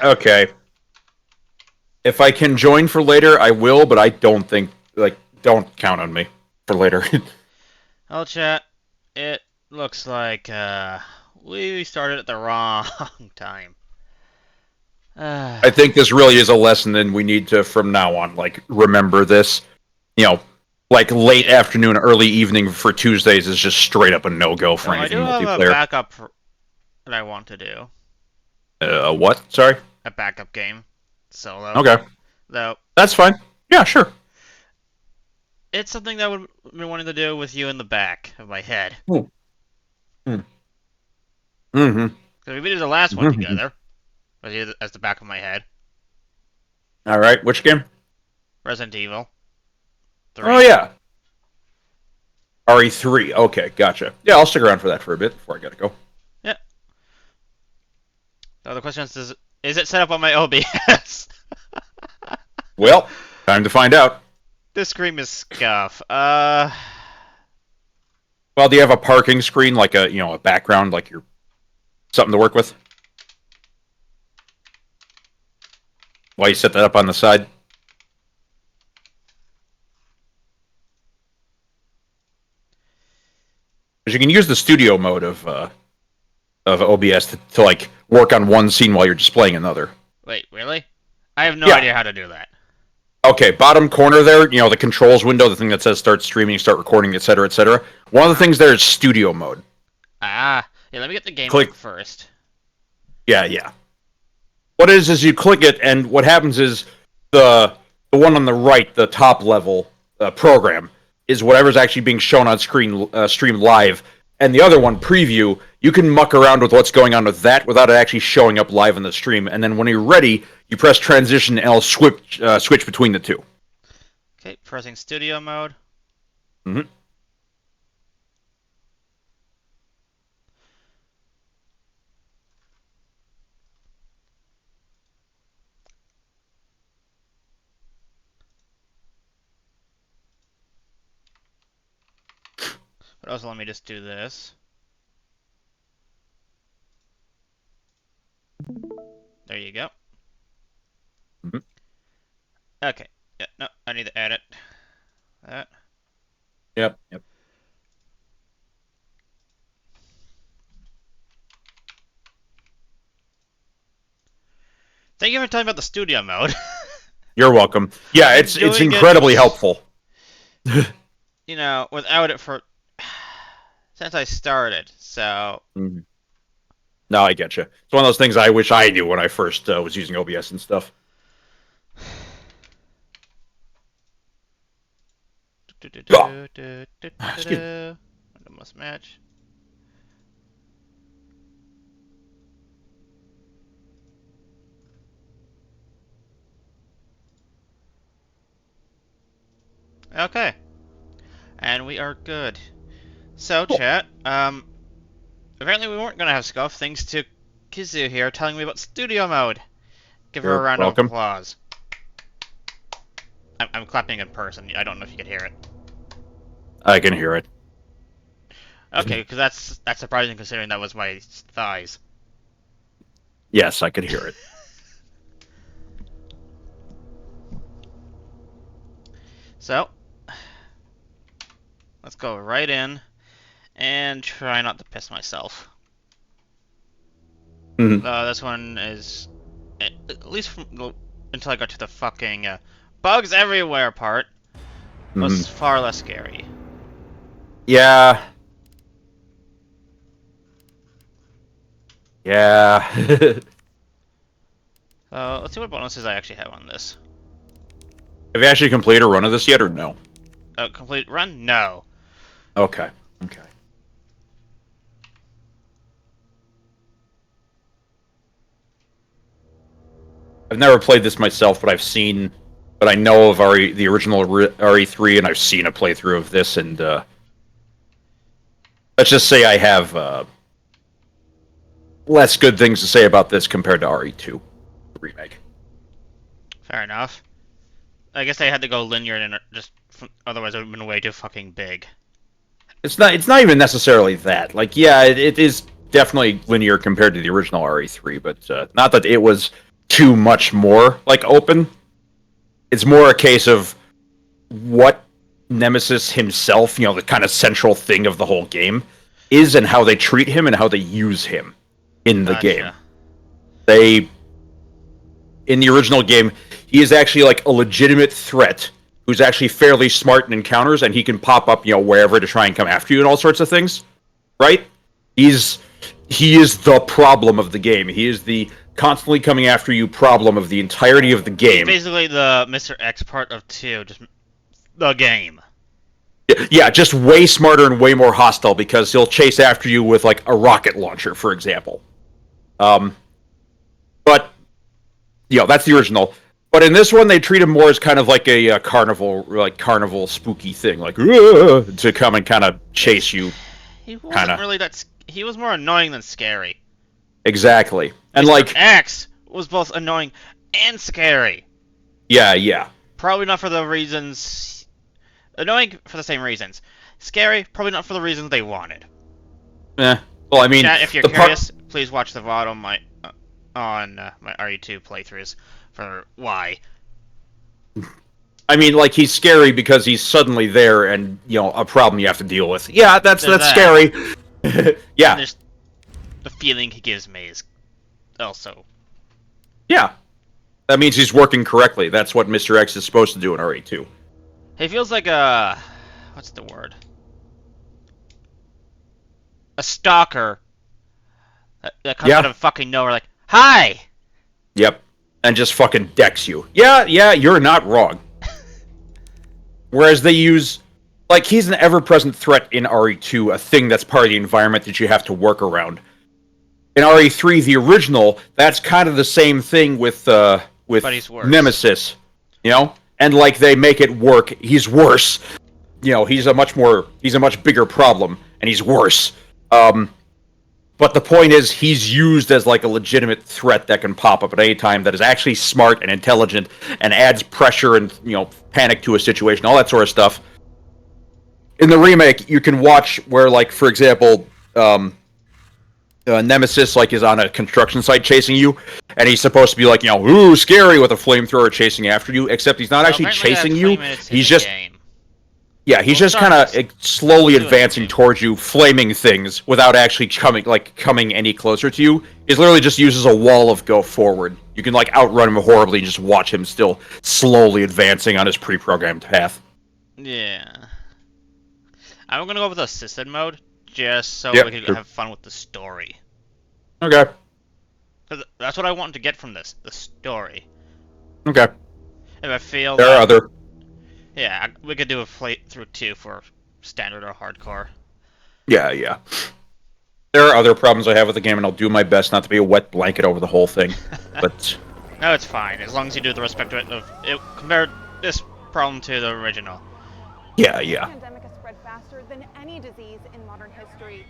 Okay. If I can join for later, I will, but I don't think, don't count on me for later. Well, chat, it looks like we started at the wrong time. I think this really is a lesson that we need to, from now on, remember this. You know, late afternoon, early evening for Tuesdays is just straight up a no-go for So I do anything have a multiplayer. backup that I want to do. What? Sorry? A backup game. Solo. Okay. Though, That's fine. Yeah, sure. it's something that I've been wanting to do with you in the back of my head. Hmm. Mm-hmm. Because we did the last one Mm-hmm. together. With you as the back of my head. All right, which game? Resident Evil 3. Oh, yeah. RE3. Okay, gotcha. Yeah, I'll stick around for that for a bit before I gotta go. Yeah. So the question is it set up on my OBS? Well, time to find out. This scream is scuff. Well, do you have a parking screen, a background, like you're something to work with? While you set that up on the side? Because you can use the studio mode of OBS to work on one scene while you're displaying another. Wait, really? I have no Yeah. idea how to do that. Okay, bottom corner there, the controls window, the thing that says start streaming, start recording, etc., etc. One of the things there is studio mode. Ah, yeah, let me get the game Click. up first. Yeah, yeah. What it is you click it, and what happens is the one on the right, the top level program, is whatever's actually being shown on screen, stream live, and the other one, preview, you can muck around with what's going on with that without it actually showing up live on the stream. And then when you're ready, you press transition, and it'll switch between the two. Okay, pressing studio mode. Mm-hmm. But also, let me just do this. There you go. Mm-hmm. Okay. Yeah, no, I need to edit that. Yep, yep. Thank you for telling me about the studio mode. You're welcome. Yeah, it's doing incredibly it, helpful. without it for since I started. So Mm-hmm. No, I get you. It's one of those things I wish I knew when I first was using OBS and stuff. Excuse me. Must match. Okay. And we are good. So, Cool. chat, apparently we weren't gonna have scuff thanks to Kizu here telling me about studio mode. Give her a You're round of welcome. applause. I'm clapping in person. I don't know if you can hear it. I can hear it. Okay, because that's surprising considering that was my thighs. Yes, I could hear it. So, let's go right in and try not to piss myself. Mm-hmm. This one is, at least until I got to the fucking bugs everywhere part, was Mm-hmm. far less scary. Yeah. Yeah. Let's see what bonuses I actually have on this. Have you actually completed a run of this yet, or no? Complete run? No. Okay. Okay. I've never played this myself, but I know of the original RE3, and I've seen a playthrough of this, and let's just say I have less good things to say about this compared to RE2 remake. Fair enough. I guess I had to go linear and otherwise it would have been way too fucking big. It's not even necessarily that. It is definitely linear compared to the original RE3, but not that it was too much more like open. It's more a case of what Nemesis himself, you know, the kind of central thing of the whole game, is and how they treat him and how they use him in the game. Gotcha. They, in the original game, he is actually like a legitimate threat who's actually fairly smart in encounters, and he can pop up, you know, wherever to try and come after you and all sorts of things, right? He is the problem of the game. He is the constantly coming after you problem of the entirety of the game. Basically, the Mr. X part of 2, just the game. Yeah, just way smarter and way more hostile because he'll chase after you with like a rocket launcher, for example. But you know, that's the original. But in this one, they treat him more as kind of like a carnival spooky thing, like to come and kind of chase you. He wasn't really that. He was more annoying than scary. Exactly, and Mr. like X was both annoying and scary. Yeah. Probably not for the reasons. Annoying for the same reasons. Scary, probably not for the reasons they wanted. Well, I mean, Chat, if you're curious, please watch the VOD on my my RE2 playthroughs for why. I mean, like, he's scary because he's suddenly there and, you know, a problem you have to deal with. Yeah, that's scary. Yeah. There's the feeling he gives me is also. Yeah. That means he's working correctly. That's what Mr. X is supposed to do in RE2. He feels like a... what's the word? A stalker. That comes out of fucking nowhere like, hi! Yep. And just fucking decks you. Yeah, you're not wrong. Whereas they use... like, he's an ever-present threat in RE2, a thing that's part of the environment that you have to work around. In RE3, the original, that's kind of the same thing with but he's worse. Nemesis. You know? And, like, they make it work. He's worse. You know, he's a much bigger problem, and he's worse. But the point is, he's used as, like, a legitimate threat that can pop up at any time that is actually smart and intelligent and adds pressure and, you know, panic to a situation, all that sort of stuff. In the remake, you can watch where, like, for example, Nemesis, like, is on a construction site chasing you, and he's supposed to be like, you know, ooh, scary, with a flamethrower chasing after you, except he's not actually chasing you. He's just... yeah, he's just kind of slowly advancing towards you, flaming things, without actually coming any closer to you. He literally just uses a wall of go forward. You can, like, outrun him horribly and just watch him still slowly advancing on his pre-programmed path. Yeah. I'm gonna go with assisted mode, just so we can have fun with the story. Okay. Cause that's what I want to get from this, the story. Okay. If I feel there are other... yeah, we could do a playthrough too for standard or hardcore. Yeah. There are other problems I have with the game, and I'll do my best not to be a wet blanket over the whole thing. But no, it's fine as long as you do the respect of it. Compare this problem to the original. Yeah. The pandemic has spread faster than any disease in modern history.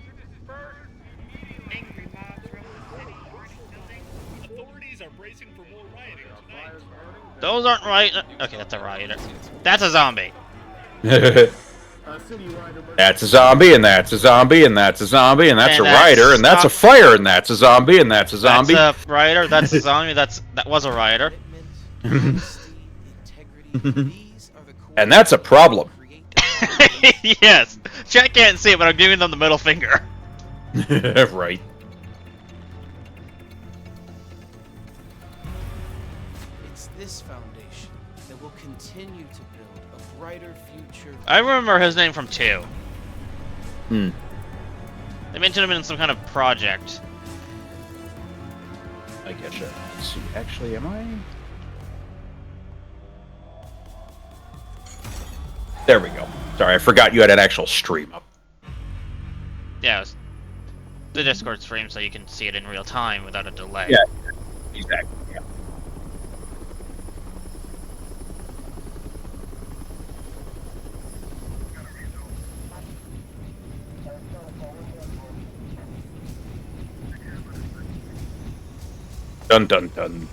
Angry mobs roam the city. Authorities are bracing for more rioting tonight. Those aren't right. Okay, that's a rioter. That's a zombie. That's a zombie, and that's a zombie, and that's a zombie, and that's a rioter, and that's a fire, and that's a zombie, and that's a zombie. That's a rioter. That's a zombie. That was a rioter. And that's a problem. Yes. Chat can't see it, but I'm giving them the middle finger. Right. It's this foundation that will continue to build a brighter future. I remember his name from 2. Hmm. They mentioned him in some kind of project. I getcha. Let's see. Actually, am I? There we go. Sorry, I forgot you had an actual stream up. Yeah, it was the Discord stream, so you can see it in real time without a delay. Yeah, exactly. Yeah. Dun dun dun.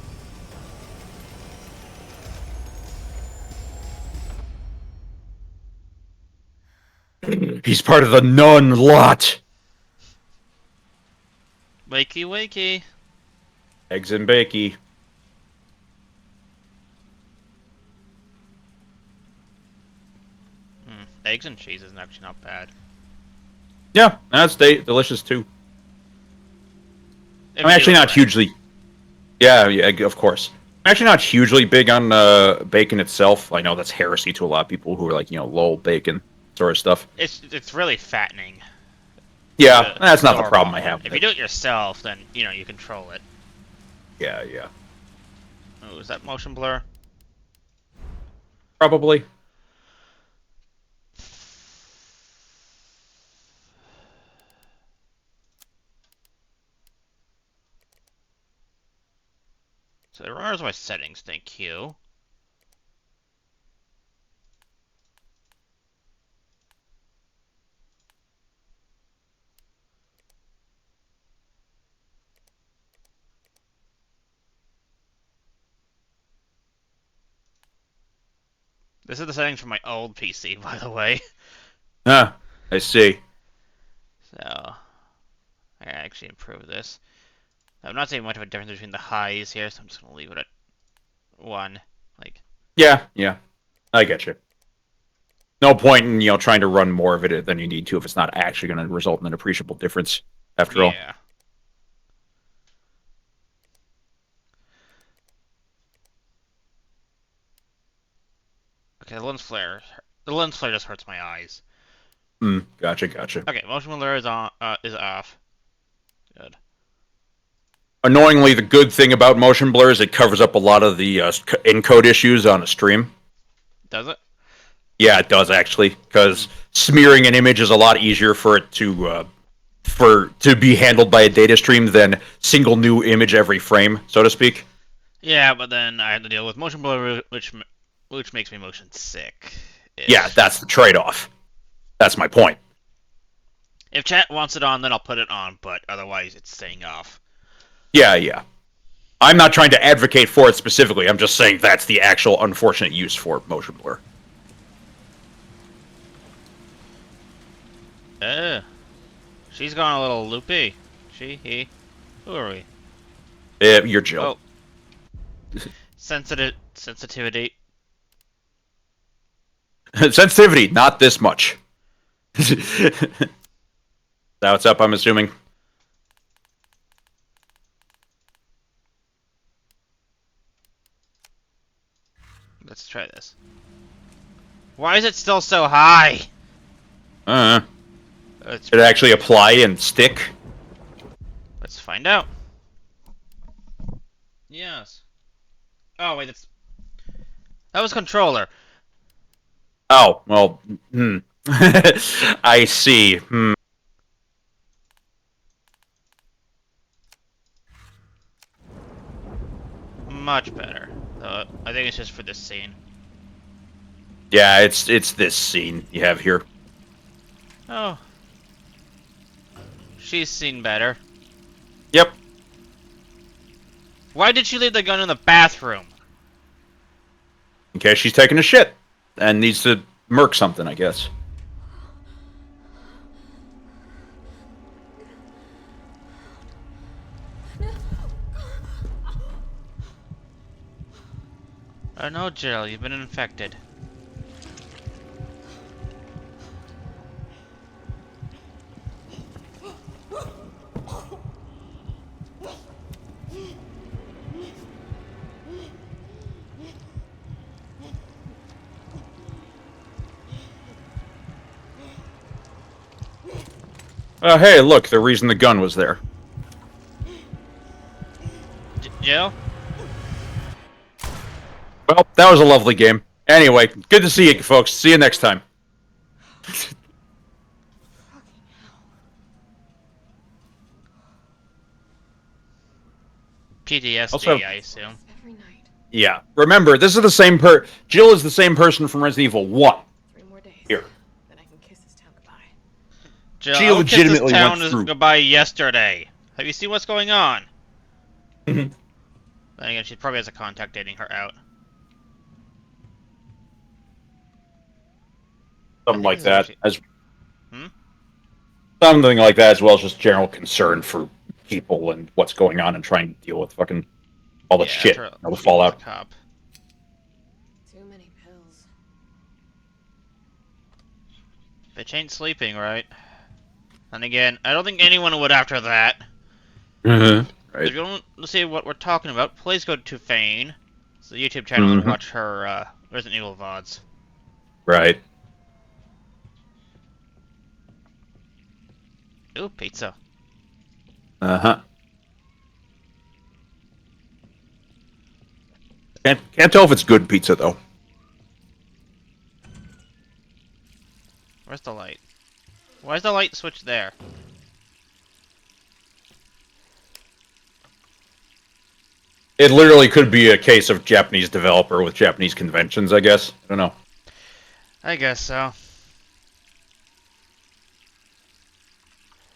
He's part of the nun lot. Wakey wakey. Eggs and bakey. eggs and cheese is actually not bad. Yeah, that's delicious too. If I'm you actually do it not right. hugely. Yeah, of course. I'm actually not hugely big on bacon itself. I know that's heresy to a lot of people who are like, lol bacon sort of stuff. It's really fattening. Yeah, The that's not the problem I store-bought one. have If with you it. do it yourself, then you control it. Yeah, yeah. Oh, is that motion blur? Probably. So it remembers my settings. Thank you. This is the settings for my old PC, by the way. Ah, I see. So I actually improve this. I'm not seeing much of a difference between the highs here, so I'm just gonna leave it at 1. Like, Yeah, yeah. I get you. No point in, trying to run more of it than you need to if it's not actually going to result in an appreciable difference, after all. yeah. Okay, the lens flare. The lens flare just hurts my eyes. Gotcha, gotcha. Okay, motion blur is on. Is off. Good. Annoyingly, the good thing about motion blur is it covers up a lot of the encode issues on a stream. Does it? Yeah, it does actually, because smearing an image is a lot easier for it to be handled by a data stream than single new image every frame, so to speak. Yeah, but then I have to deal with motion blur, which makes me motion sick. Yeah, that's the trade-off. That's my point. If chat wants it on, then I'll put it on, but otherwise it's staying off. Yeah, yeah. I'm not trying to advocate for it specifically. I'm just saying that's the actual unfortunate use for motion blur. She's gone a little loopy. She, he. Who are we? You're Jill. Oh. Sensitivity. Sensitivity, not this much. Now it's up, I'm assuming. Let's try this. Why is it still so high? Did it actually apply and stick? Let's find out. Yes. Oh wait, that was controller. Oh, well, I see. Much better. I think it's just for this scene. Yeah, it's this scene you have here. Oh. She's seen better. Yep. Why did she leave the gun in the bathroom? In case she's taking a shit and needs to murk something, I guess. Oh no, Jill, you've been infected. Hey, look, the reason the gun was there. Jill? Well, that was a lovely game. Anyway, good to see you, folks. See you next time. PTSD, Also- I assume. Every night. Yeah. Remember, this is the same Jill is the same person from Resident Evil 1. 3 more days. Here. Then I can kiss this town goodbye. Jill, She I would kiss legitimately this went town through. goodbye yesterday. Have you seen what's going on? Mhm. Then again, she probably has a contact dating her out. Something like that. Hmm? Something like that, as well as just general concern for people and what's going on and trying to deal with fucking all the shit, all the fallout. Cop. Too many pills. Bitch ain't sleeping, right? And again, I don't think anyone would after that. Right. If you want to see what we're talking about, please go to Fane. It's the YouTube channel and watch her Resident Evil VODs. Right. Ooh, pizza. Uh-huh. Can't tell if it's good pizza, though. Where's the light? Why is the light switch there? It literally could be a case of Japanese developer with Japanese conventions, I guess. I don't know. I guess so.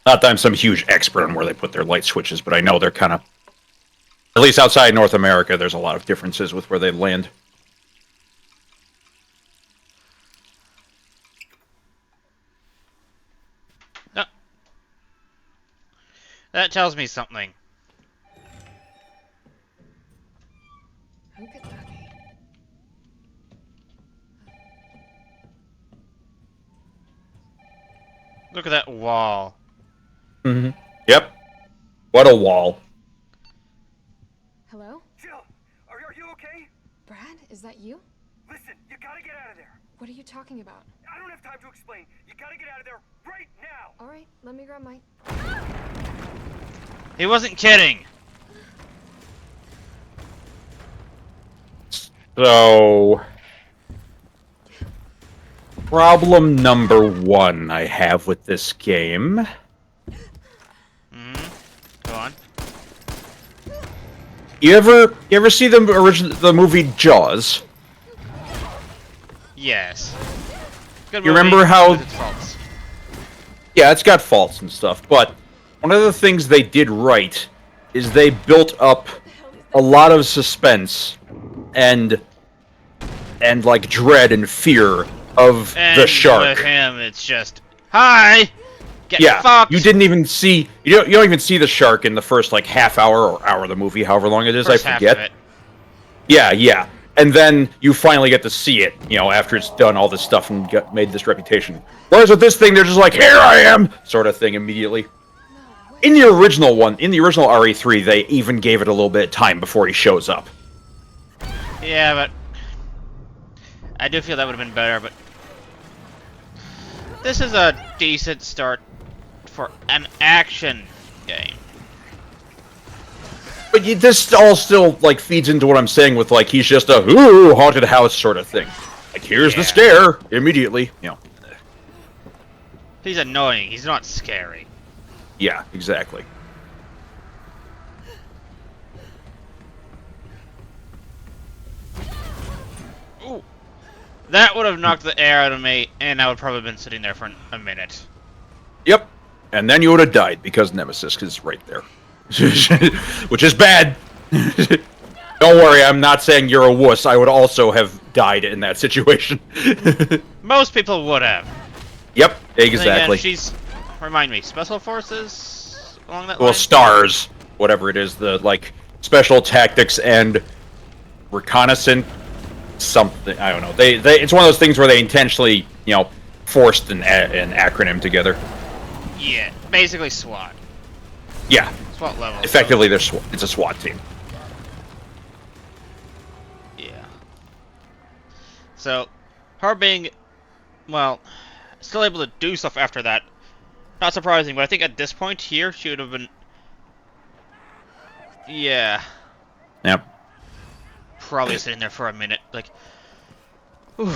Not that I'm some huge expert on where they put their light switches, but I know they're kind of... At least outside North America, there's a lot of differences with where they land. No. That tells me something. Who could that be? Look at that wall. Mm-hmm. Yep. What a wall. Hello? Jill, are you okay? Brad, is that you? Listen, you gotta get out of there. What are you talking about? I don't have time to explain. You gotta get out of there right now. Alright, let me grab my... He wasn't kidding. So... Problem number one I have with this game... Go on. You ever see the movie Jaws? Yes. Good You movie, remember how- with its faults. Yeah, it's got faults and stuff, but one of the things they did right is they built up a lot of suspense and like dread and fear of And the shark. with him, it's just, hi! Get Yeah, fucked! you didn't even see you don't even see the shark in the first like half hour or hour of the movie, however long it is. First I half forget. of it. Yeah, and then you finally get to see it, after it's done all this stuff and made this reputation. Whereas with this thing, they're just like, here I am, sort of thing immediately. In the original RE3, they even gave it a little bit of time before he shows up. Yeah, but I do feel that would have been better, but this is a decent start for an action game. But this all still, like, feeds into what I'm saying with, like, he's just a, ooh, haunted house sort of thing. Like, here's the Yeah. scare, immediately, He's annoying, he's not scary. Yeah, exactly. Ooh. That would have knocked the air out of me, and I would probably have been sitting there for a minute. Yep. And then you would have died, because Nemesis is right there. Which is bad. Don't worry, I'm not saying you're a wuss. I would also have died in that situation. Most people would have. Yep, Then exactly. again, she's... Remind me, Special Forces? Along that Well, line? STARS, whatever it is, the, like, Special Tactics and Reconnaissance something. I don't know. It's one of those things where they intentionally, forced an acronym together. Yeah, basically SWAT. Yeah, SWAT level. effectively, it's a SWAT team. Yeah. So, her being, well, still able to do stuff after that, not surprising, but I think at this point here, she would have been, yeah, Yep. probably sitting there for a minute, like, whew.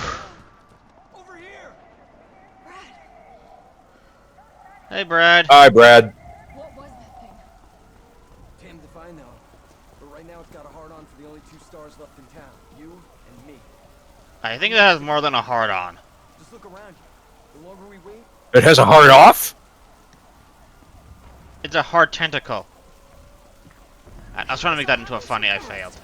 Over here! Hey, Brad. Hi, Brad. What was that thing? Damned if I know. But right now it's got a hard-on for the only two stars left in town. You and me. I think that has more than a hard-on. Just look around you. The longer we wait, It has a hard off? It's a hard tentacle. I was trying to make that into a funny, I failed.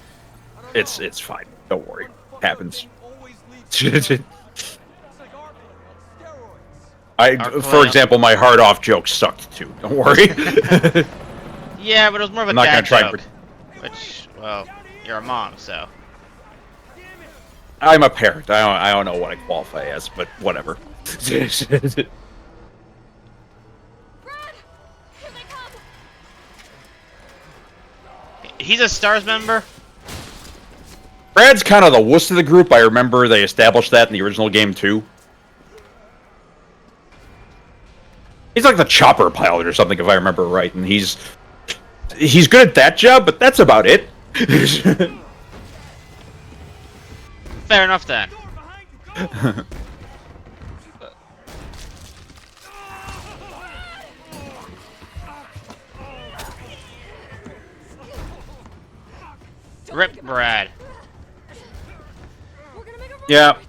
It's fine. Don't worry. Happens. always leads to it's like our plan on steroids. For example, my hard off joke sucked too. Don't worry. Yeah, but it was more of a I'm not gonna dad try and joke. Which, well, you're a mom, so. I'm a parent. I don't know what I qualify as, but whatever. Brad! Here they come! He's a STARS member? Brad's kind of the wuss of the group. I remember they established that in the original game too. He's like the chopper pilot or something, if I remember right, and he's good at that job, but that's about it. Fair enough then. Rip Brad. We're gonna make a run Yeah. for it.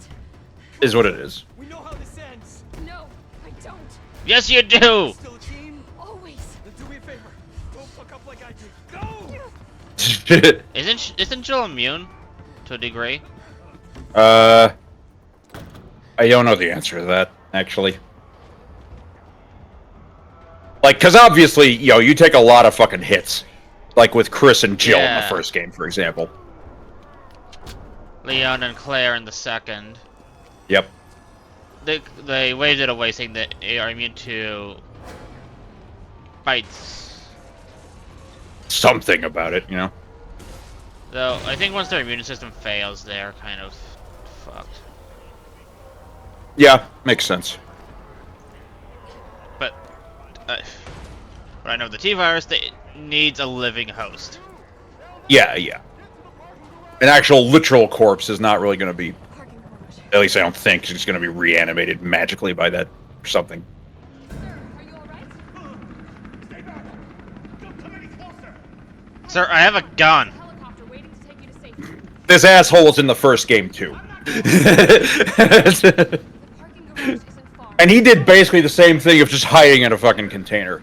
Is what it is. We know how this ends. No, I don't. Yes, you do. Still a team? Always. Then do me a favor. Don't fuck up like I did. Go! Isn't Jill immune to a degree? I don't know the answer to that, actually. Like, because obviously, you take a lot of fucking hits. Like with Chris and Jill in Yeah. the first game, for example. Leon and Claire in the second. Yep. They waved it away, saying that they are immune to bites. Something about it, you know? Though I think once their immune system fails, they're kind of fucked. Yeah, makes sense. But I know the T-virus needs a living host. Yeah, yeah. An actual literal corpse is not really going to be, Parking garage. at least I don't think, it's going to be reanimated magically by that or something. Sir, are you alright? Stay back! Don't come any closer! Sir, I have a gun. Helicopter waiting to take you to safety. This asshole was in the first game, too. The parking garage isn't far. And he did basically the same thing of just hiding in a fucking container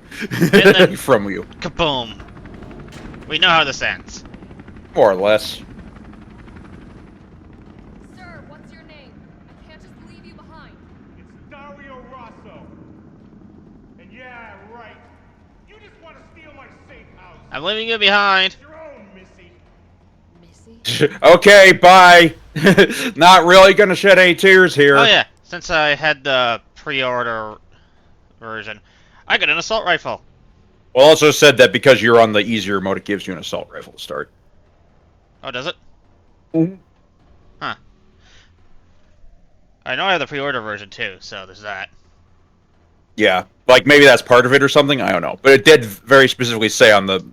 then- from you, Kaboom. We know how this ends. more or less. Sir, what's your name? I can't just leave you behind. It's Dario Rosso. And yeah, right. You just want to steal my safe house. I'm leaving you behind. It's your own, Missy. Missy? Okay, bye. Not really gonna shed any tears here. Oh yeah, since I had the pre-order version, I got an assault rifle. Well, also said that because you're on the easier mode, it gives you an assault rifle to start. Oh, does it? Mhm. Huh. I know I have the pre-order version too, so there's that. Yeah, like maybe that's part of it or something. I don't know, but it did very specifically say on the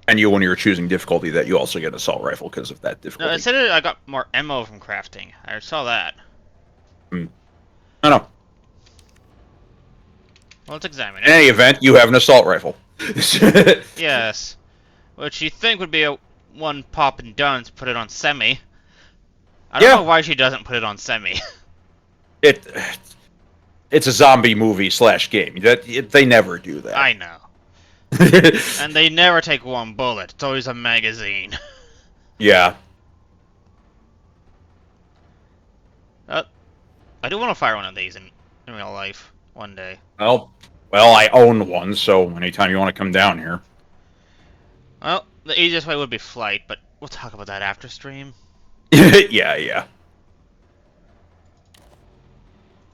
menu when you were choosing difficulty that you also get an assault rifle because of that No, difficulty. it said I got more ammo from crafting. I saw that. I don't know. Well, let's examine In it. any event, you have an assault rifle. Yes. Which you think would be a one pop and done to put it on semi. I don't Yeah. know why she doesn't put it on semi. It's a zombie movie / game. They never do that. I know. And they never take one bullet. It's always a magazine. Yeah. I do want to fire one of these in real life one day. Well, I own one, so anytime you want to come down here. Well, the easiest way would be flight, but we'll talk about that after stream. Yeah.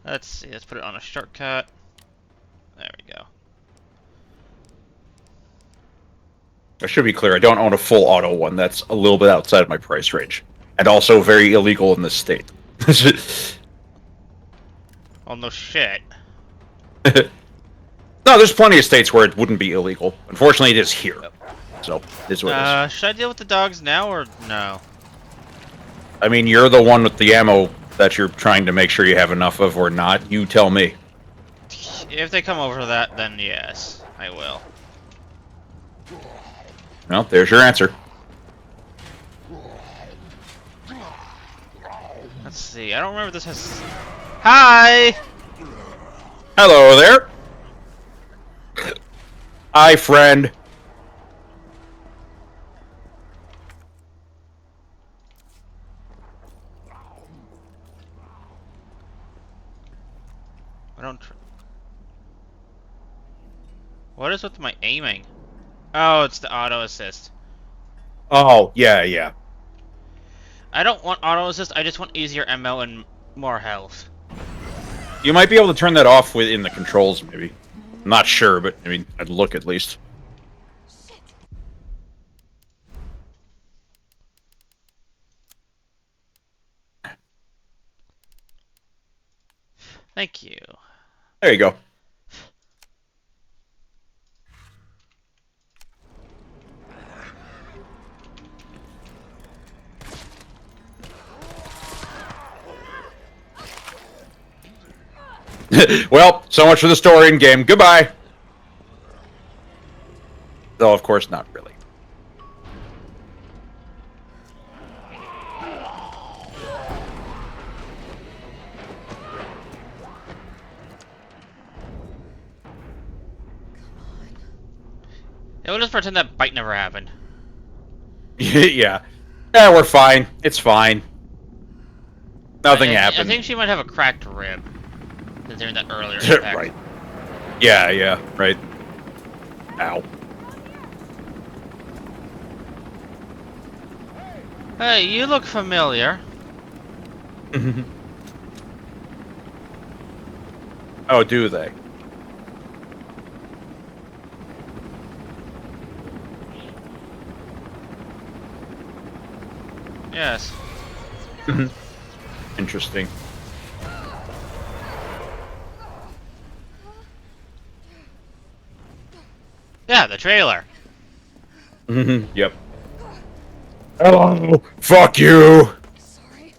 Let's see, let's put it on a shortcut. There we go. I should be clear, I don't own a full auto one. That's a little bit outside of my price range. And also very illegal in this state. Oh, no shit. No, there's plenty of states where it wouldn't be illegal. Unfortunately, it is here. So, it is what it is. Should I deal with the dogs now or no? I mean, you're the one with the ammo that you're trying to make sure you have enough of or not. You tell me. If they come over to that, then yes, I will. Well, there's your answer. Let's see, I don't remember if this has... Hi! Hello there. Hi, friend. I don't... What is with my aiming? Oh, it's the auto assist. Oh, yeah. I don't want auto assist, I just want easier ammo and more health. You might be able to turn that off within the controls, maybe. I'm not sure, but I mean, I'd look at least. Thank you. There you go. Well, so much for the story in game. Goodbye. Though, of course, not really. Yeah, we'll just pretend that bite never happened. Yeah. Yeah, we're fine. It's fine. Nothing I happened. think she might have a cracked rib. Considering that earlier impact. Right. Yeah, yeah, right. Ow. Hey, you look familiar. Oh, do they? Yes. Interesting. Yeah, the trailer. Yep. Hello. Fuck you. Sorry.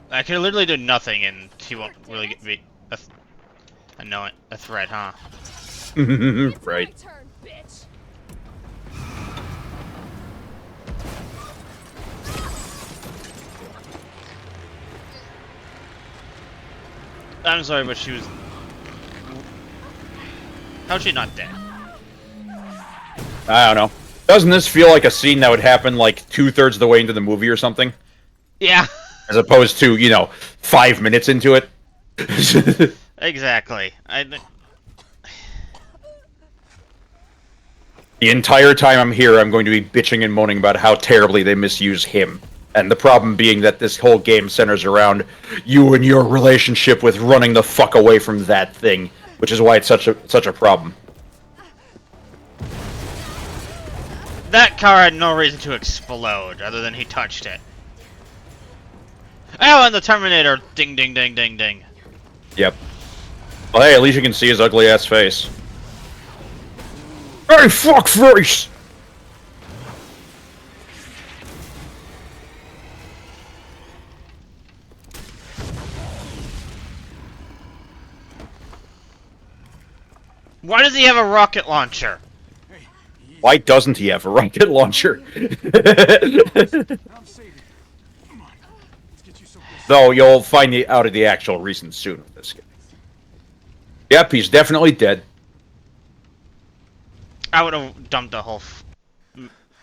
I can literally do nothing, and she won't really get me a threat, huh? It's Right. my turn, bitch. I'm sorry, but she was. How's she not dead? I don't know. Doesn't this feel like a scene that would happen like 2/3 of the way into the movie or something? Yeah. As opposed to, 5 minutes into it? Exactly. The entire time I'm here, I'm going to be bitching and moaning about how terribly they misuse him. And the problem being that this whole game centers around you and your relationship with running the fuck away from that thing, which is why it's such a problem. That car had no reason to explode, other than he touched it. Oh, and the Terminator! Ding, ding, ding, ding, ding. Yep. Well, hey, at least you can see his ugly ass face. Hey, fuck face! Why does he have a rocket launcher? Why doesn't he have a rocket launcher? Though you'll find out of the actual reason soon with this game. Yep, he's definitely dead. I would have dumped a whole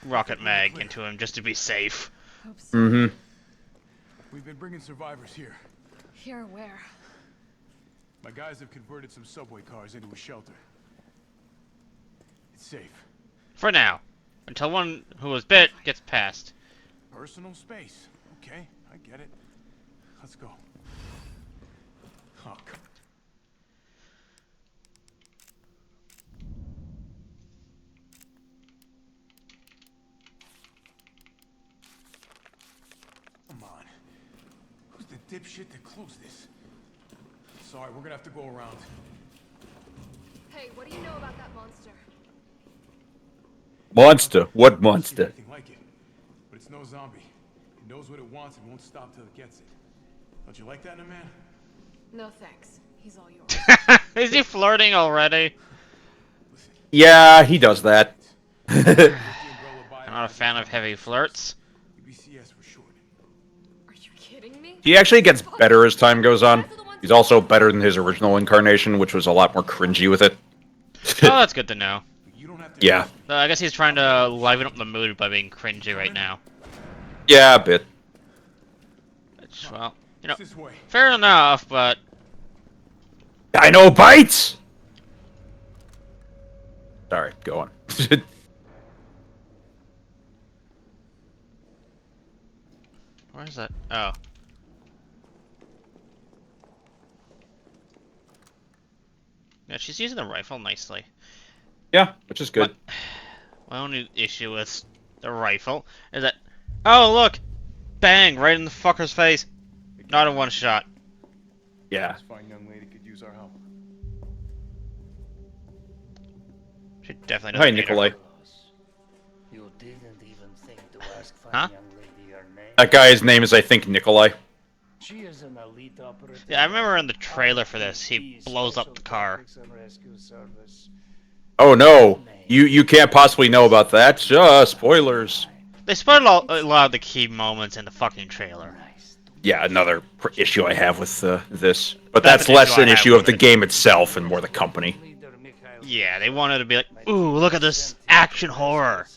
rocket mag into him just to be safe. Mm-hmm. We've been bringing survivors here. Here, where? My guys have converted some subway cars into a shelter. It's safe. For now. Until one who was bit gets past. Personal space. Okay, I get it. Let's go. Fuck. Come on. Who's the dipshit that closed this? Sorry, we're gonna have to go around. Hey, what do you know about that monster? Monster? What I've monster? seen anything like it. But it's no zombie. It knows what it wants and won't stop till it gets it. Don't you like that in a man? No thanks. He's all yours. Is he flirting already? Yeah, he does that. I'm not a fan of heavy flirts. UBCS for short. Are you kidding me? He actually gets better as time goes on. He's also better than his original incarnation, which was a lot more cringy with it. Oh, that's good to know. You don't have to. Yeah. I guess he's trying to liven up the mood by being cringy right now. Yeah, a bit. Which, well, This way. fair enough, but Dino bites! Sorry, go on. Where's that? Oh. Yeah, she's using the rifle nicely. Yeah, which is good. My only issue with the rifle is that, oh look, bang, right in the fucker's face. Not in one shot. Yeah. This fine young lady could use our help. She definitely Hi, doesn't need her. Nikolai. You didn't even think to ask fine Huh? young lady her name. That guy's name is, I think, Nikolai. She is an elite operative. Yeah, I remember in the trailer for this, he blows up the car. Special Tactics and Rescue Service. Oh no, you can't possibly know about that. Spoilers. They spoiled a lot of the key moments in the fucking trailer. Yeah, another issue I have with this, but That's that's an less issue I an have issue of with the it. game itself and more the company. Leader Mikhail. Yeah, they wanted to be like, ooh, look at this action horror.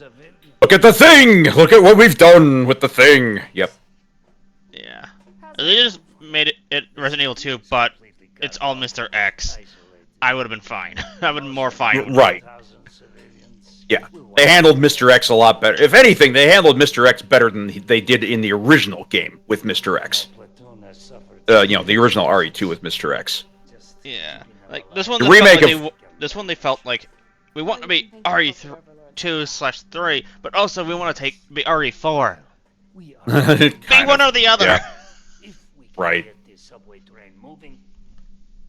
Look at the thing! Look at what we've done with the thing! Yep. Yeah. They just made it Resident Evil 2, but it's all Mr. X. I would have been fine. I would have been more fine. Right. Yeah. They handled Mr. X a lot better. If anything, they handled Mr. X better than they did in the original game with Mr. X. The original RE2 with Mr. X. Yeah. Like, this one, The they felt remake like this one they felt like, we want to be RE2/3, but also we want to be RE4. Be Kind one of. or the other. Yeah. If we can Right. get this subway train moving,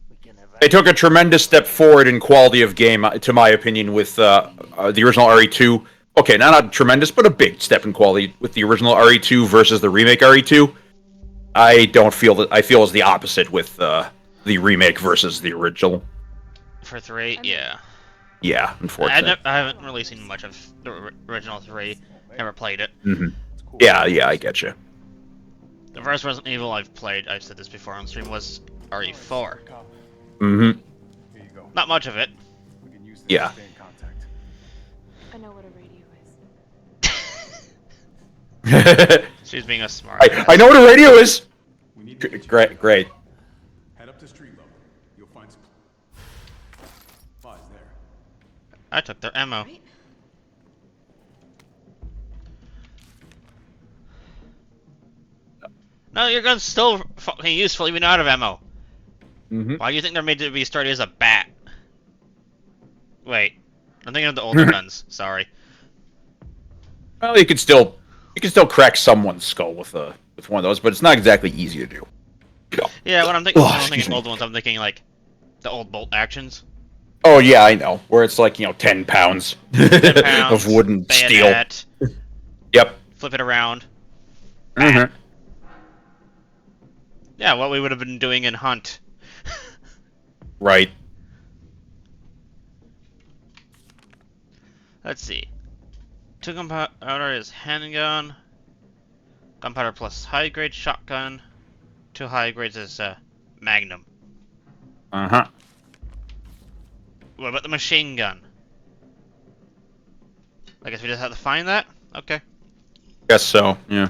we can have They took a tremendous step forward in quality of game, to my opinion, with the original RE2. Okay, not tremendous, but a big step in quality with the original RE2 versus the remake RE2. I don't feel that. I feel it's the opposite with the remake versus the original. For 3, yeah. Yeah, unfortunately. I haven't really seen much of the original 3. Never played it. Yeah, I get you. The first Resident Evil I've played, I've said this before on stream, was RE4. Mm-hmm. Here you go. Not much of it. We can use this Yeah. to stay in contact. I know what a radio is. She's being a smart. I know what a radio is. We need to Great. head up to street level. You'll find some supplies there. I took their ammo. No, your gun's still fucking useful even out of ammo. Why do you think they're made to be started as a bat? Wait, I'm thinking of the older guns. Sorry. Well, you can still crack someone's skull with one of those, but it's not exactly easy to do. Yeah, when I'm thinking, when I'm excuse thinking me. old ones, I'm thinking like the old bolt actions. Oh yeah, I know. Where it's like 10 pounds, 10 pounds, of wood and steel. bayonet, Yep. flip it around. Mm-hmm. Yeah, what we would have been doing in Hunt. Right. Let's see. 2 gunpowder is handgun. Gunpowder plus high grade shotgun. 2 high grades is magnum. Uh-huh. What about the machine gun? I guess we just have to find that? Okay. Guess so. Yeah.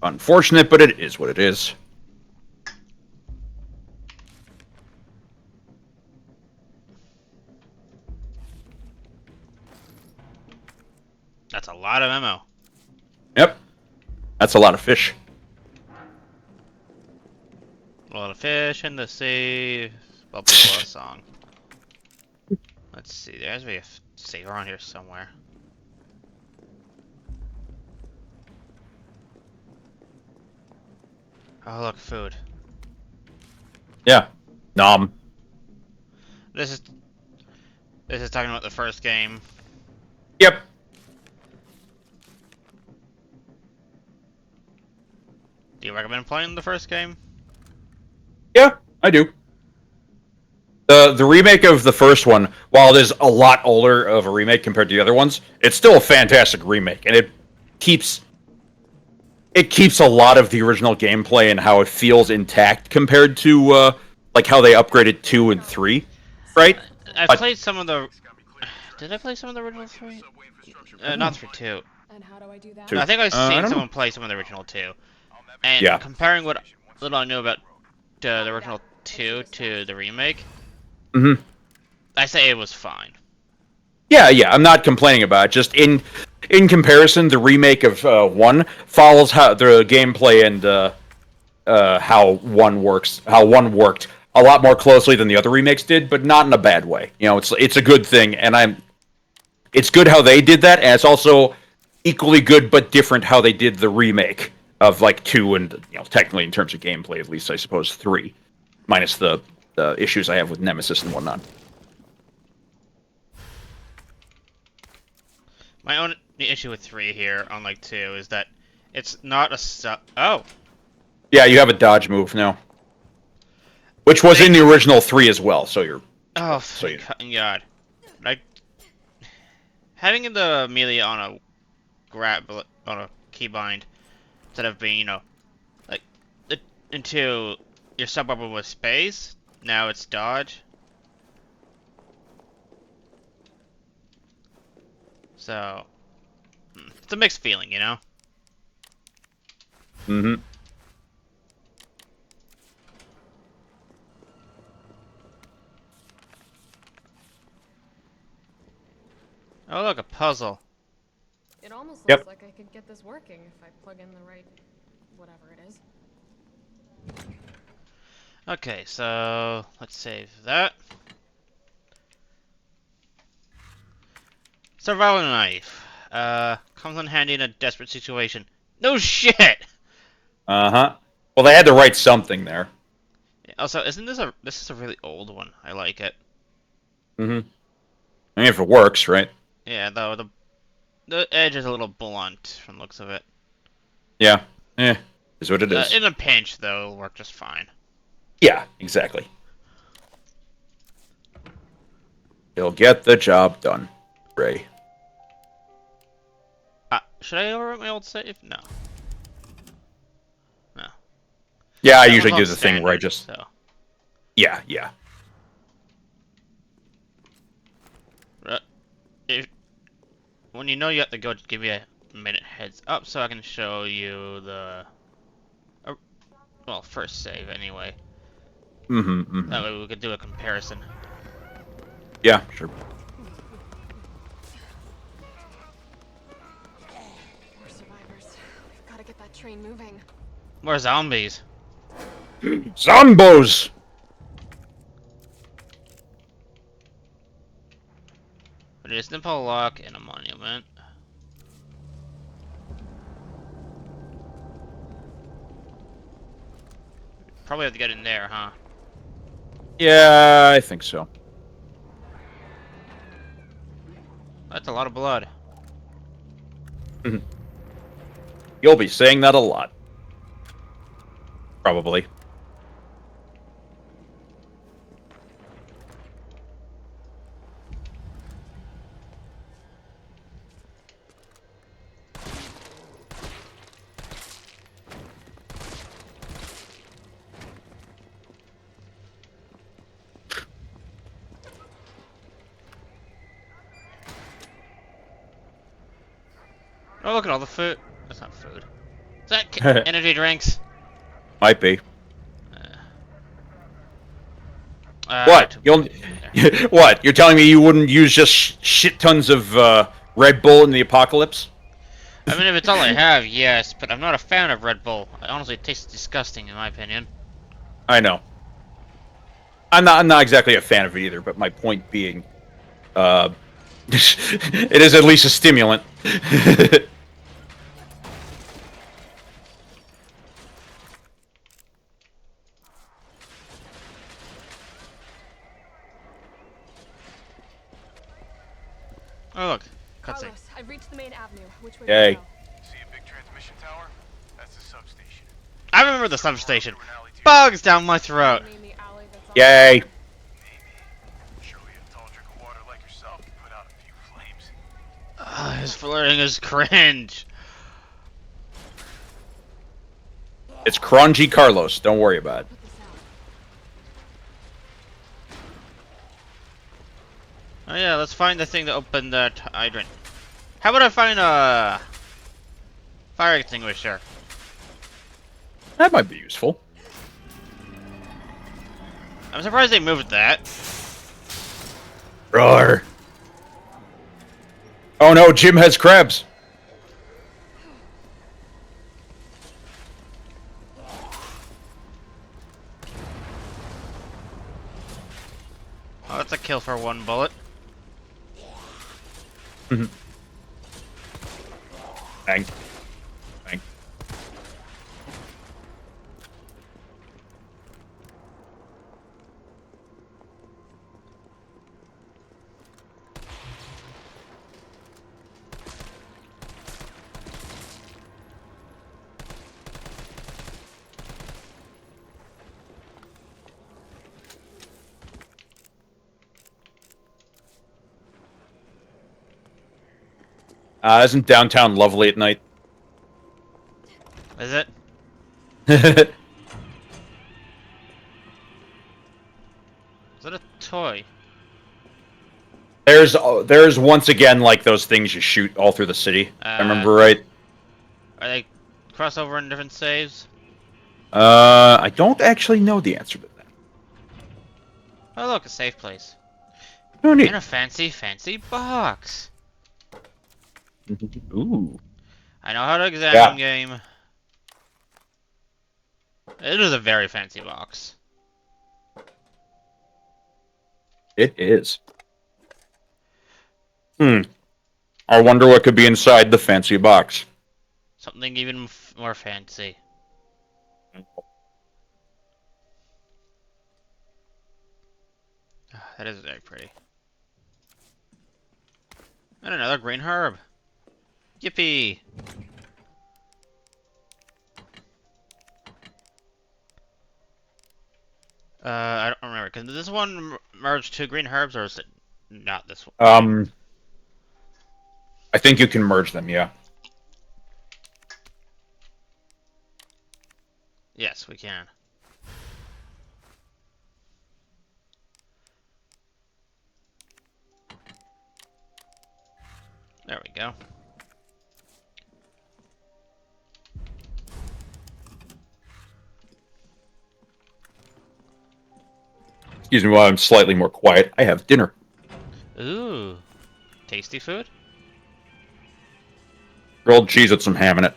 Unfortunate, but it is what it is. That's a lot of ammo. Yep. That's a lot of fish. A lot of fish in the sea. Blah, blah, blah song. Let's see. There has to be a save around here somewhere. Oh, look, food. Yeah. Nom. This is talking about the first game. Yep. Do you recommend playing the first game? Yeah, I do. The remake of the first one, while it is a lot older of a remake compared to the other ones, it's still a fantastic remake, and it keeps a lot of the original gameplay and how it feels intact compared to like how they upgraded 2 and 3, right? I But- played some of the. Did I play some of the original 3? Not through 2. And how do I do that? Two. I think I've I seen don't someone play some of the original 2. And Yeah. comparing what little I knew about the original 2 to the remake, Mm-hmm. I say it was fine. Yeah, I'm not complaining about it. Just in in comparison, the remake of 1 follows how the gameplay and how 1 works, how 1 worked a lot more closely than the other remakes did, but not in a bad way. You know, it's a good thing, and it's good how they did that, and it's also equally good but different how they did the remake of like 2 and, you know, technically in terms of gameplay, at least I suppose 3, minus the issues I have with Nemesis and whatnot. My own issue with 3 here, unlike 2, is that it's not a Oh! Yeah, you have a dodge move now, which was in the original 3 as well. So you're. Oh, so you... thank God! Like having the melee on a keybind instead of being, you know, like into your sub weapon with space. Now it's dodge. So it's a mixed feeling, you know. Mm-hmm. Oh look, a puzzle. It almost Yep. looks like I could get this working if I plug in the right whatever it is. Okay, so let's save that. Survival knife. Comes in handy in a desperate situation. No shit! Uh-huh. Well, they had to write something there. Also, isn't this is a really old one? I like it. Mm-hmm. I mean, if it works, right? Yeah, though the edge is a little blunt from the looks of it. Yeah. Is what it is. In a pinch, though, it'll work just fine. Yeah, exactly. He'll get the job done, Ray. Should I overwrite my old save? No. No. Yeah, I That usually was do on the thing where I standard, just. So. Yeah. When you know you have to go, just give me a minute heads up so I can show you the. Well, first save anyway. Mm-hmm. That way we could do a comparison. Yeah, sure. More survivors. We've got to get that train moving. More zombies. Zombos! But it is nipple lock and a monument. Probably have to get in there, huh? Yeah, I think so. That's a lot of blood. You'll be saying that a lot. Probably. Oh, look at all the food. That's not food. Is that energy drinks? Might be. What? What? You'll what? You're telling me you wouldn't use just shit tons of Red Bull in the apocalypse? I mean, if it's all I have, yes, but I'm not a fan of Red Bull. Honestly, it tastes disgusting, in my opinion. I know. I'm not exactly a fan of it either, but my point being, it is at least a stimulant. Oh, look. Cutscene. Carlos, I've reached the main avenue. Which way Yay. do we go? See a big transmission tower? That's the substation. I remember the substation. Bugs down my throat. You mean the alley that's on Yay. Maybe. Surely a tall drink of water like yourself can put out a few flames. His flirting is cringe. It's Crongy Carlos. Don't worry about it. Put this out. Oh yeah, let's find the thing that opened that hydrant. How about I find a fire extinguisher? That might be useful. I'm surprised they moved that. Roar. Oh no, Jim has crabs. Oh, that's a kill for one bullet. Bang. Bang. Isn't downtown lovely at night? Is it? Is that a toy? There's once again like those things you shoot all through the city. I remember right. Are they crossover in different saves? I don't actually know the answer to that. Oh look, a safe place. Oh, neat. And a fancy, fancy box. Ooh. I know how to examine game. It is a very fancy box. It is. I wonder what could be inside the fancy box. Something even more fancy. That is very pretty. And another green herb. Yippee! I don't remember. Can this one merge two green herbs, or is it not this one? I think you can merge them, yeah. Yes, we can. There we go. Excuse me while I'm slightly more quiet. I have dinner. Ooh. Tasty food? Grilled cheese with some ham in it.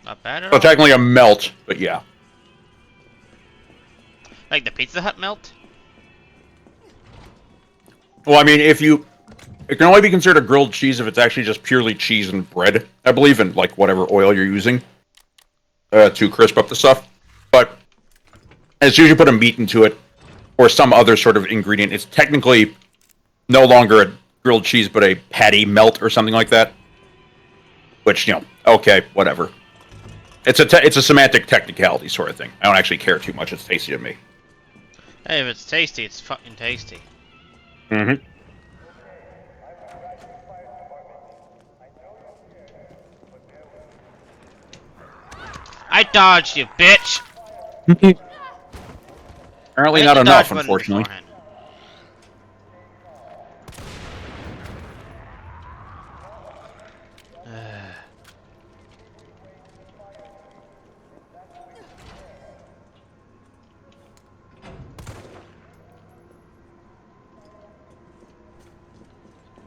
Not bad at So all. technically a melt, but yeah. Like the Pizza Hut melt? Well, I mean, it can only be considered a grilled cheese if it's actually just purely cheese and bread. I believe in, like, whatever oil you're using to crisp up the stuff. But as soon as you put a meat into it, or some other sort of ingredient, it's technically no longer a grilled cheese, but a patty melt or something like that. Which, okay, whatever. It's a semantic technicality sort of thing. I don't actually care too much. It's tasty to me. Hey, if it's tasty, it's fucking tasty. Mm-hmm. I dodged you, bitch! Apparently Hit not the enough, dodge button unfortunately. beforehand.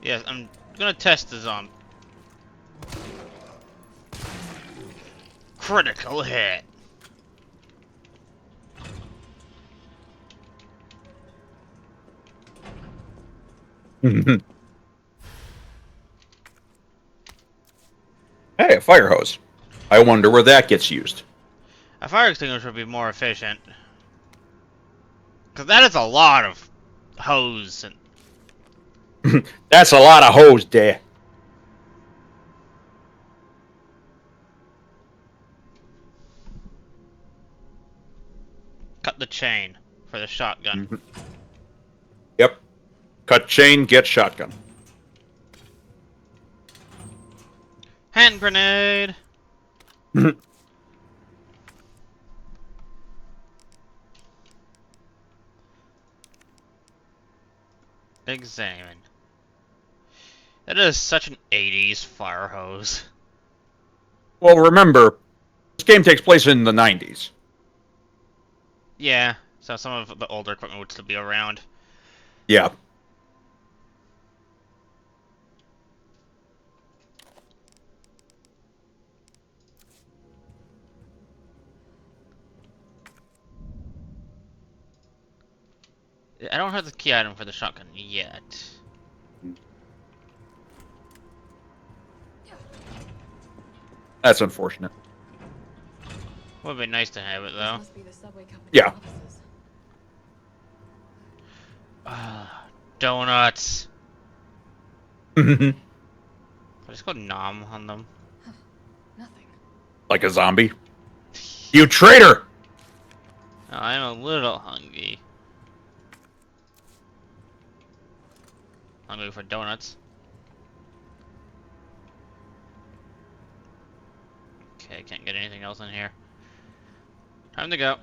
Yes, I'm gonna test the zombie. Critical hit. Hey, a fire hose. I wonder where that gets used. A fire extinguisher would be more efficient. Because that is a lot of hose and... That's a lot of hose there. Cut the chain for the shotgun. Yep. Cut chain, get shotgun. Hand grenade! Examine. That is such an 80s fire hose. Well, remember, this game takes place in the 90s. Yeah, so some of the older equipment would still be around. Yeah. I don't have the key item for the shotgun yet. That's unfortunate. Would be nice to have it This though. must be the subway company Yeah. offices. Donuts. Like I just go nom on them. Nothing. a zombie. You traitor! I'm a little hungry. Hungry for donuts. Okay, can't get anything else in here. Time to go.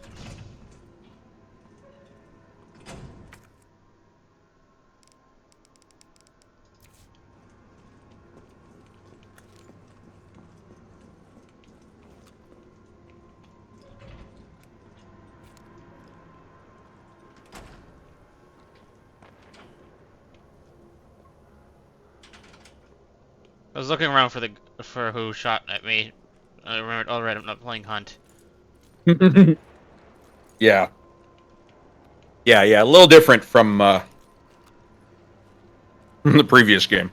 I was looking around for who shot at me. I remembered already I'm not playing Hunt. Yeah. Yeah, a little different from the previous game.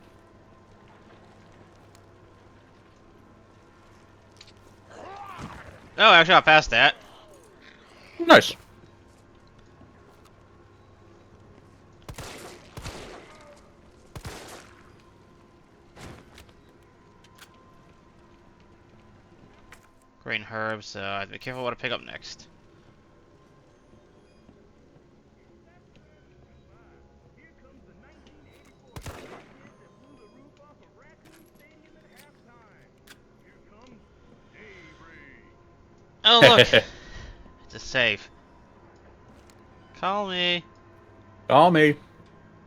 Oh, actually, I passed that. Nice. Green herbs, so I have to be careful what I pick up next. Here comes the 1984 kid that blew the roof off of Raccoon Stadium at halftime. Here comes Daybreak. Oh, look! It's a save. Call me. Call me.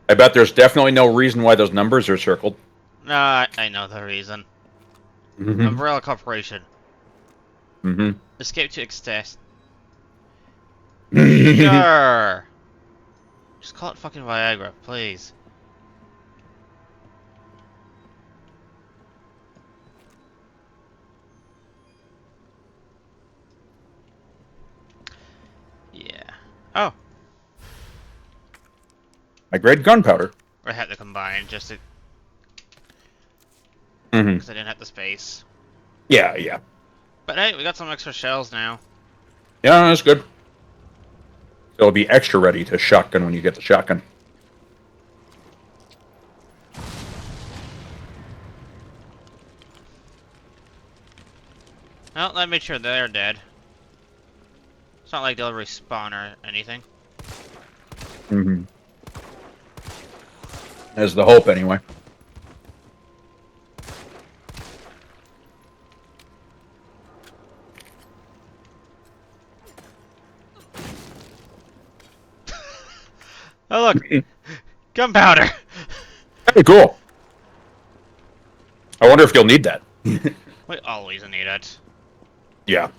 I bet there's definitely no reason why those numbers are circled. No, I know the reason. Umbrella Corporation. Mm-hmm. Escape to Extest. Sure. Just call it fucking Viagra, please. Yeah. Oh, I grade gunpowder. I had to combine just to, Mm-hmm. because I didn't have the space. Yeah. But hey, we got some extra shells now. Yeah, that's good. It'll be extra ready to shotgun when you get the shotgun. Well, that made sure they're dead. It's not like they'll respawn or anything. Mm-hmm. That's the hope, anyway. Oh look! Gunpowder! Hey, cool. I wonder if you'll need that. We always need it. Yeah.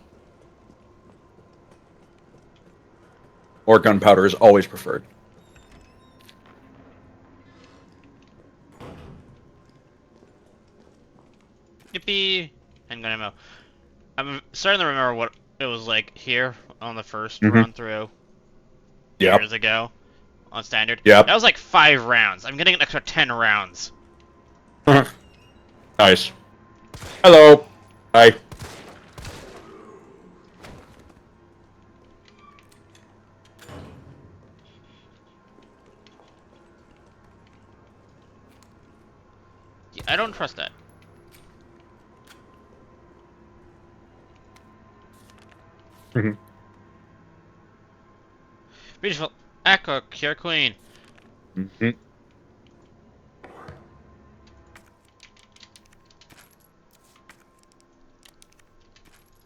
Or gunpowder is always preferred. Yippee! Handgun ammo. I'm starting to remember what it was like here on the first Mhm. run through Yep. years ago on standard. Yep. That was like 5 rounds. I'm getting an extra 10 rounds. Nice. Hello. Hi. Yeah, I don't trust that. Mhm. Beautiful. Aqua, Cure Queen. Mhm.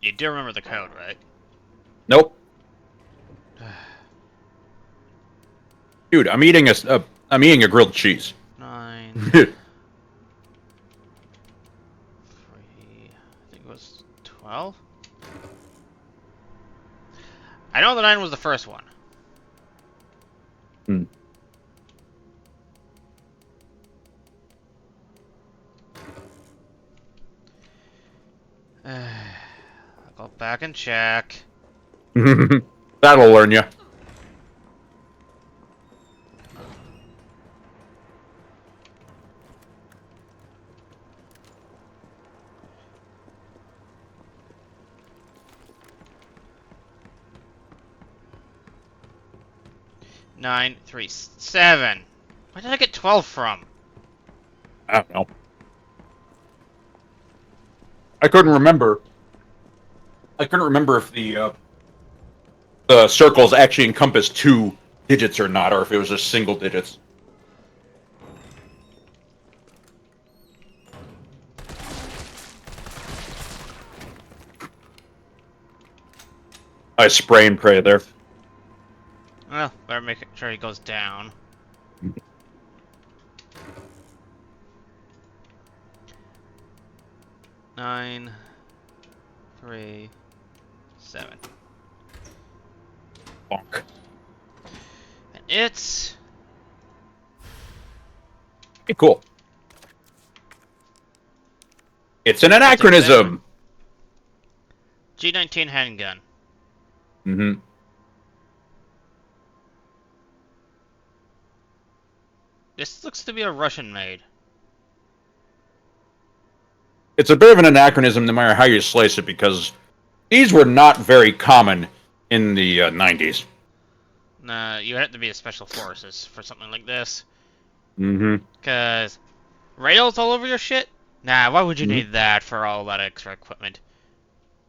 You do remember the code, right? Nope. Dude, I'm eating a grilled cheese. 9, 3, I think it was 12? I know the 9 was the first one. Hmm. I'll go back and check. That'll learn you. 9, 3, 7. Where did I get 12 from? I don't know. I couldn't remember. I couldn't remember if the circles actually encompass 2 digits or not, or if it was just single digits. I spray and pray there. Well, better make sure he goes down. Nine, 3, 7. Bonk. And it's Hey, cool. It's an anachronism. G19 handgun. Mm-hmm. This looks to be a Russian made. It's a bit of an anachronism no matter how you slice it, because these were not very common in the 90s. Nah, you have to be a special forces for something like this. Mm-hmm. Cause rails all over your shit? Nah, why would you Mhm. need that for all that extra equipment?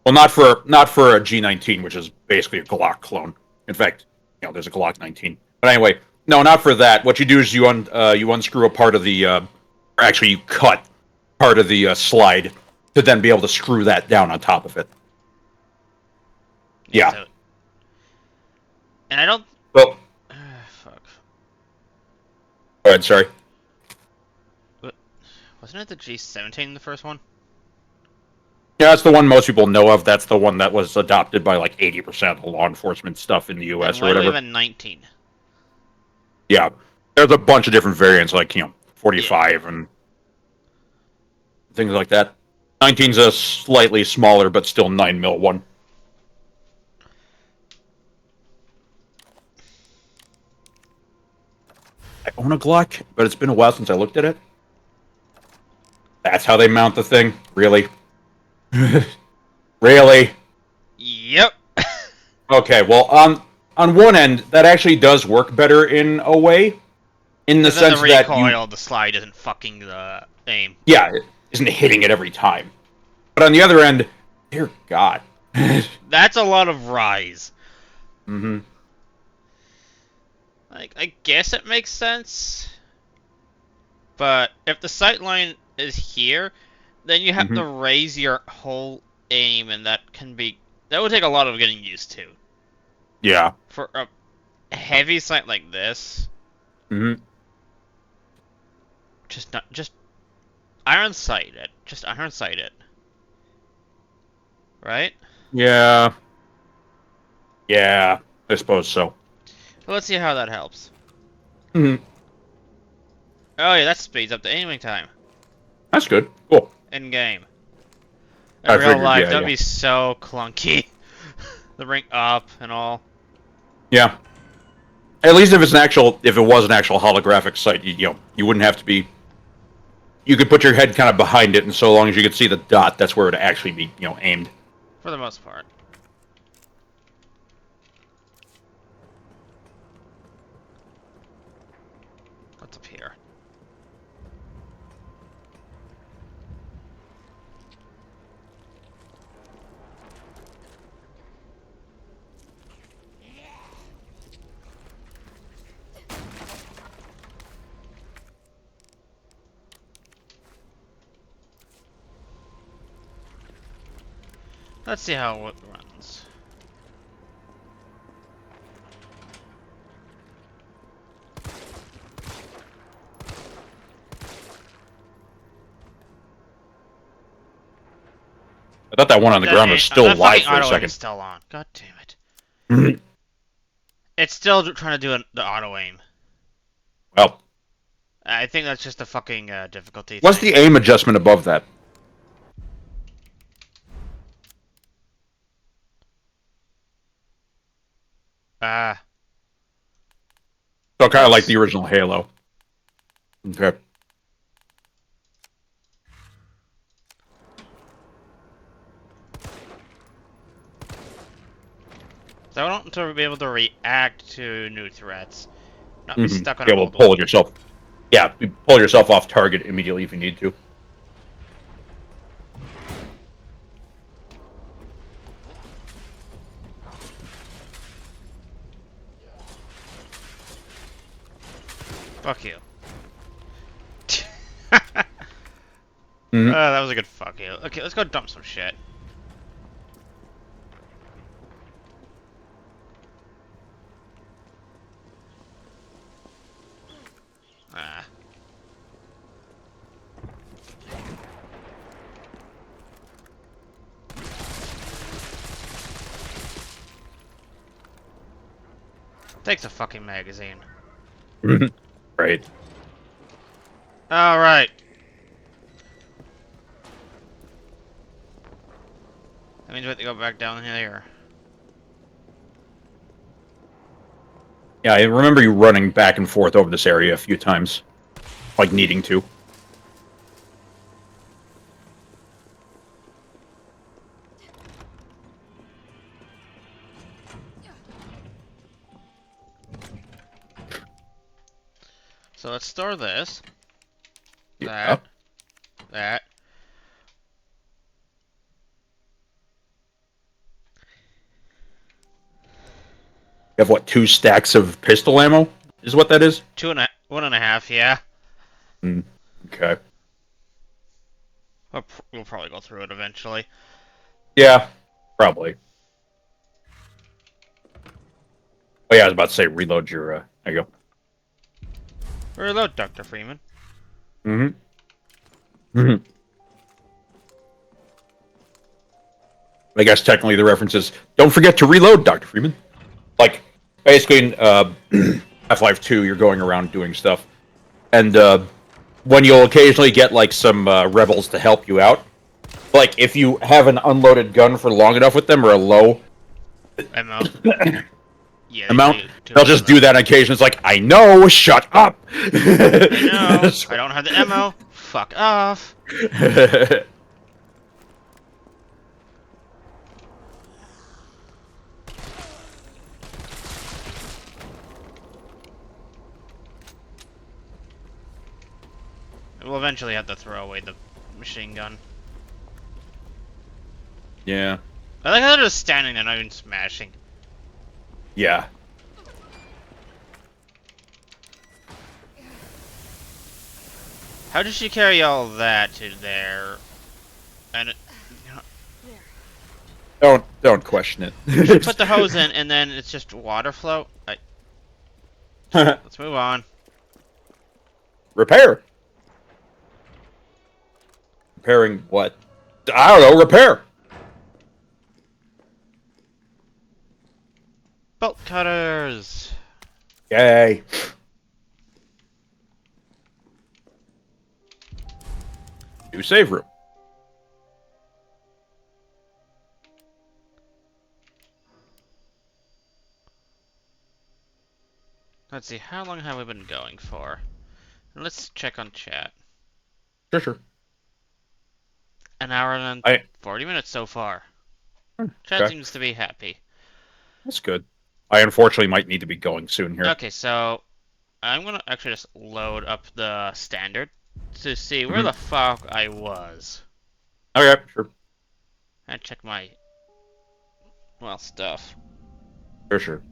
Well, not for a G19, which is basically a Glock clone. In fact, there's a Glock 19. But anyway, no, not for that. What you do is you unscrew a part of the, or actually you cut part of the slide to then be able to screw that down on top of it. Yeah. So, and I don't. Well, Fuck. go ahead. Sorry. Wasn't it the G17 in the first one? Yeah, that's the one most people know of. That's the one that was adopted by like 80% of the law enforcement stuff in the U.S. And or why do we whatever. have a 19? Yeah, there's a bunch of different variants, like 45 and things like that. 19's a slightly smaller but still 9mm one. I own a Glock, but it's been a while since I looked at it. That's how they mount the thing? Really? Really? Yep. Okay, well, on one end, that actually does work better in a way, in the Because then sense the that you... recoil of the slide isn't fucking the aim. Yeah, it isn't hitting it every time. But on the other end, dear God. That's a lot of rise. Mm-hmm. Like, I guess it makes sense. But if the sight line is here, then you have Mm-hmm. to raise your whole aim, and that would take a lot of getting used to. Yeah. For a heavy sight like this, Mm-hmm. just iron sight it. Just iron sight it. Right? Yeah. Yeah, I suppose so. Well, let's see how that helps. Mm-hmm. Oh yeah, that speeds up the aiming time. That's good. Cool. In game. I In real figured, life, yeah, that'd yeah. be so clunky. The ring up and all. Yeah. At least if it was an actual holographic sight, you wouldn't have to be. You could put your head kind of behind it, and so long as you could see the dot, that's where it would actually be, aimed. For the most part. What's up here? Let's see how it runs. I thought that one on the ground was still that alive fucking for a auto aim second. is still on. God damn it. It's still trying to do the auto aim. Well, I think that's just a fucking difficulty what's thing. the aim adjustment above that? So kind of like the original Halo. Okay. So I want to be able to react to new threats. Not be stuck on Be a able to mobile. pull yourself. Yeah, you pull yourself off target immediately if you need to. Fuck you. Mhm. That was a good fuck you. Okay, let's go dump some shit. Ah. Takes a fucking magazine. Right. Alright. That means we have to go back down here. Yeah, I remember you running back and forth over this area a few times. Like, needing to. So let's store this. Yeah. That. You have, what, 2 stacks of pistol ammo? Is what that is? 1.5, yeah. Okay. We'll probably go through it eventually. Yeah, probably. Oh yeah, I was about to say reload your, there you go. Reload, Dr. Freeman. Mm-hmm. I guess technically the reference is, don't forget to reload, Dr. Freeman. Like, basically in Half-Life 2, you're going around doing stuff. And when you'll occasionally get, like, some rebels to help you out, like, if you have an unloaded gun for long enough with them, or a low Ammo. Yeah, amount, they they'll just do that on occasion. It's like, I know, shut up! I know, I don't have the ammo. Fuck off. We'll eventually have to throw away the machine gun. Yeah. I like how they're just standing there, not even smashing. Yeah. How did she carry all that to there? And it, Don't question it. she put the hose in, and then it's just water flow. Let's move on. Repair. Repairing what? I don't know. Repair. Bolt cutters. Yay. New save room. Let's see, how long have we been going for? Let's check on chat. Sure. An hour and 40 minutes so far. Chat Okay. seems to be happy. That's good. I unfortunately might need to be going soon here. Okay, so I'm gonna actually just load up the standard to see where the fuck I was. Okay, sure. And check my, well, stuff. Sure.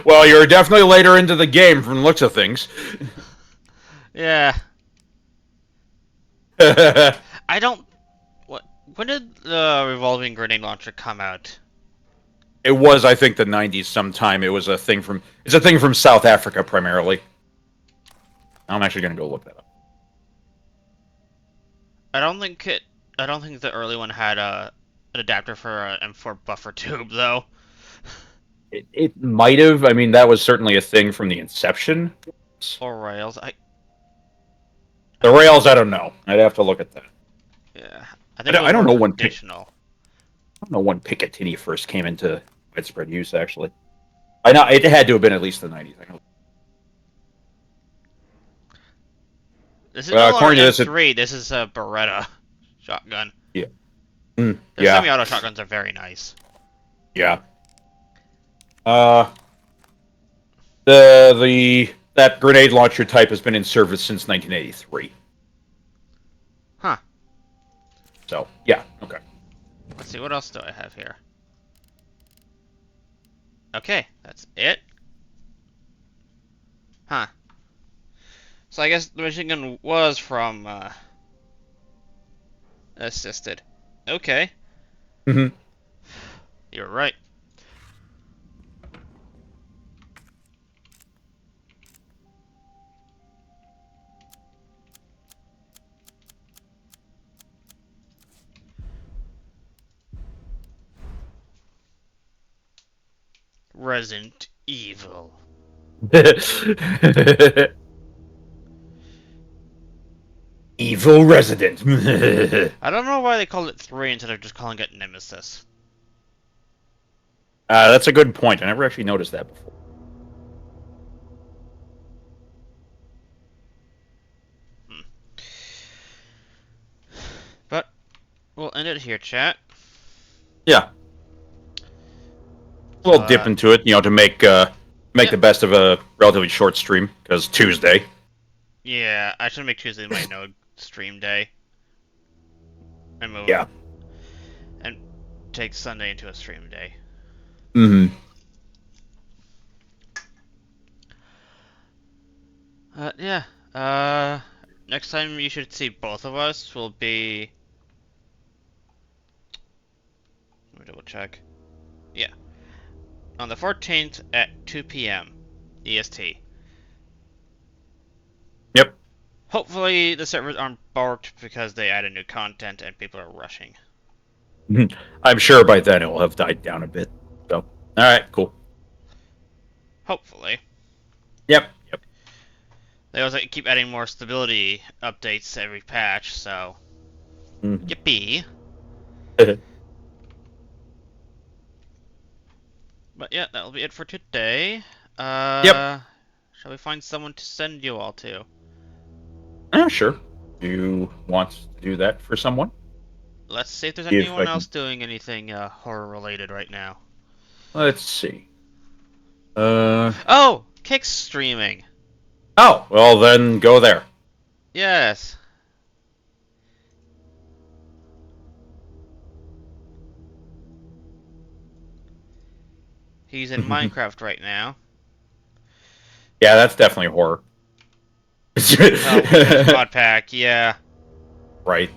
Well, you're definitely later into the game from the looks of things. Yeah. I don't. What? When did the revolving grenade launcher come out? It was, I think, the 90s sometime. It was a thing from... It's a thing from South Africa, primarily. I'm actually going to go look that up. I don't think the early one had an adapter for an M4 buffer tube, though. It might have. I mean, that was certainly a thing from the inception. Or rails. The rails, I don't know. I'd have to look at that. Yeah. I don't know when traditional. I don't know when Picatinny first came into widespread use, actually. I know it had to have been at least the 90s. I know. This is no longer according to this, M3. This is a Beretta shotgun. Yeah. The Yeah. semi-auto shotguns are very nice. Yeah. That grenade launcher type has been in service since 1983. Huh. So yeah, okay. Let's see, what else do I have here? Okay, that's it. Huh. So I guess the machine gun was from, assisted. Okay. hmm You're right. Resident Evil. Evil resident. I don't know why they called it 3 instead of just calling it Nemesis. That's a good point. I never actually noticed that before. But we'll end it here, chat. Yeah, So, we'll dip into it, to make the best of a relatively short stream because Tuesday. yeah, I should make Tuesday my no stream day. And move Yeah. and take Sunday into a stream day. hmm Yeah. Next time you should see both of us will be. Let me double check. Yeah. On the 14th at 2 p.m. EST. Yep. Hopefully the servers aren't borked because they added new content and people are rushing. I'm sure by then it will have died down a bit. So, all right, cool. Hopefully. Yep. Yep. They also keep adding more stability updates every patch, so. Mhm. Yippee. But yeah, that'll be it for today. Yep. Shall we find someone to send you all to? Sure. You want to do that for someone? Let's see if there's If anyone I can. else doing anything horror related right now. Let's see. Oh! Kick's streaming! Oh, well then go there. Yes! He's in Minecraft right now. Yeah, that's definitely horror. Oh, Mod Pack, yeah. Right.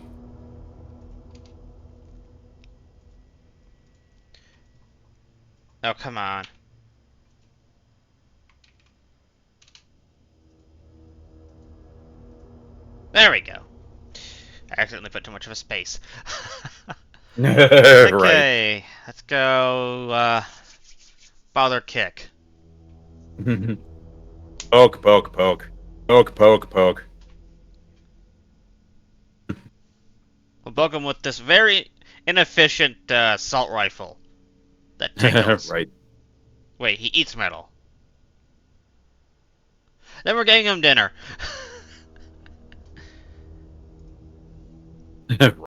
Oh, come on. There we go. I accidentally put too much of a space. Right. Okay, let's go, bother Kick. Poke, poke, poke. Poke, poke, poke. We'll bug him with this very inefficient, assault rifle. That tickles. Right. Wait, he eats metal. Then we're getting him dinner.